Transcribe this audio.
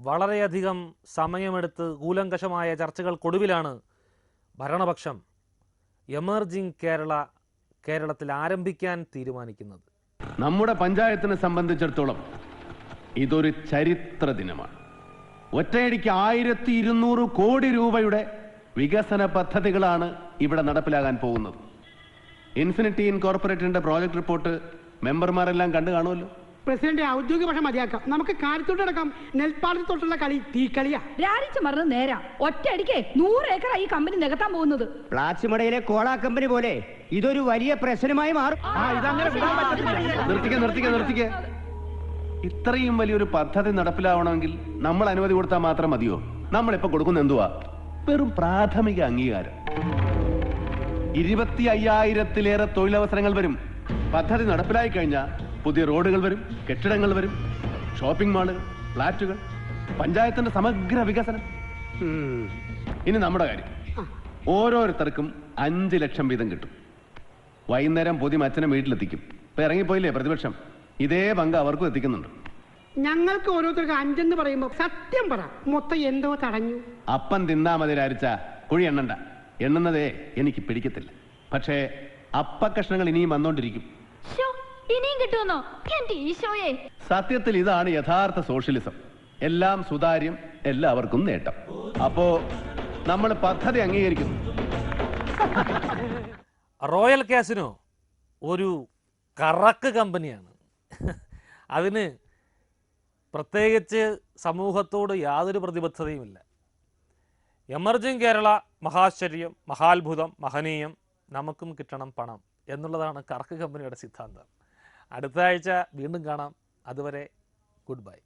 വളരെയധികം സമയമെടുത്ത് കൂലങ്കഷമായ ചർച്ചകൾക്കൊടുവിലാണ് ഭരണപക്ഷം എമർജിംഗ് കേരളത്തിൽ ആരംഭിക്കാൻ തീരുമാനിക്കുന്നത്. നമ്മുടെ പഞ്ചായത്തിനെ സംബന്ധിച്ചിടത്തോളം ഇതൊരു ചരിത്ര ദിനമാണ്. ഒറ്റയടിക്ക് 1200 കോടി രൂപയുടെ വികസന പദ്ധതികളാണ് ഇവിടെ നടപ്പിലാകാൻ പോകുന്നത്. ഇൻഫിനിറ്റി ഇൻകോർപ്പറേറ്ററിന്റെ പ്രോജക്ട് റിപ്പോർട്ട് മെമ്പർമാരെല്ലാം കണ്ടു കാണുമല്ലോ. പ്രസിഡന്റ് ഔദ്യോഗിക ഭാഷ മതിയാക്കാം. നമുക്ക് കാര്യത്തോട്ട് നടക്കാം. നെൽപ്പാടത്ത് തൊട്ടുള്ള കളി തീക്കളിയാ. രാജിച്ച് മറന്ന് നേരാ. ഒറ്റയടിക്ക് 100 ഏക്കറായി ഈ കമ്പനി നികത്താൻ പോകുന്നത്. പ്ലാച്ചിമടയിലെ കോള കമ്പനി പോലെ ഇതൊരു വലിയ പ്രശ്നമായി മാറും. നിർത്തിക്കേ. ഇത്രയും വലിയൊരു പദ്ധതി നടപ്പിലാവണമെങ്കിൽ നമ്മൾ അനുമതി കൊടുത്താൽ മാത്രം മതിയോ? നമ്മളിപ്പോ കൊടുക്കുന്ന എന്തുവാ? വെറും പ്രാഥമിക അംഗീകാരം. 25,000-ലേറെ തൊഴിലവസരങ്ങൾ വരും. പദ്ധതി നടപ്പിലായി കഴിഞ്ഞാൽ പുതിയ റോഡുകൾ വരും, കെട്ടിടങ്ങൾ വരും, ഷോപ്പിംഗ് മാളുകൾ, ഫ്ലാറ്റുകൾ, പഞ്ചായത്തിന്റെ സമഗ്ര വികസനം. ഇനി നമ്മുടെ കാര്യം. ഓരോരുത്തർക്കും 5 ലക്ഷം വീതം കിട്ടും. വൈകുന്നേരം പുതിയ അച്ഛനെ വീട്ടിലെത്തിക്കും. ഇപ്പൊ ഇറങ്ങിപ്പോയില്ലേ പ്രതിപക്ഷം? ഇതേ പങ്ക് അവർക്കും എത്തിക്കുന്നുണ്ട്. ഞങ്ങൾക്ക് ഓരോരുത്തർക്ക് 5 എന്ന് പറയുമ്പോ സത്യം പറ, മൊത്തം എന്തോ തടഞ്ഞു. അപ്പം തിന്നാ മതി രാരിച്ച, കുഴി എണ്ണണ്ട. എണ്ണുന്നതേ എനിക്ക് പിടിക്കത്തില്ല. പക്ഷേ അപ്പക്കഷ്ണങ്ങൾ ഇനിയും വന്നോണ്ടിരിക്കും. ഇനിയും കിട്ടുമെന്നോ? എന്റെ ഈശോയെ, സത്യത്തിൽ ഇതാണ് യഥാർത്ഥ സോഷ്യലിസം. എല്ലാം സുതാര്യം, എല്ലാവർക്കും നേട്ടം. അപ്പോ നമ്മൾ പദ്ധതി അംഗീകരിക്കുന്നു. റോയൽ കാസിനോ ഒരു കറക്ക് കമ്പനിയാണ്. അതിന് പ്രത്യേകിച്ച് സമൂഹത്തോട് യാതൊരു പ്രതിബദ്ധതയുമില്ല. എമർജിംഗ് കേരള മഹാശ്ചര്യം, മഹാത്ഭുതം, മഹനീയം, നമുക്കും കിട്ടണം പണം എന്നുള്ളതാണ് കറക്ക് കമ്പനിയുടെ സിദ്ധാന്തം. അടുത്ത ആഴ്ച വീണ്ടും കാണാം. അതുവരെ ഗുഡ് ബൈ.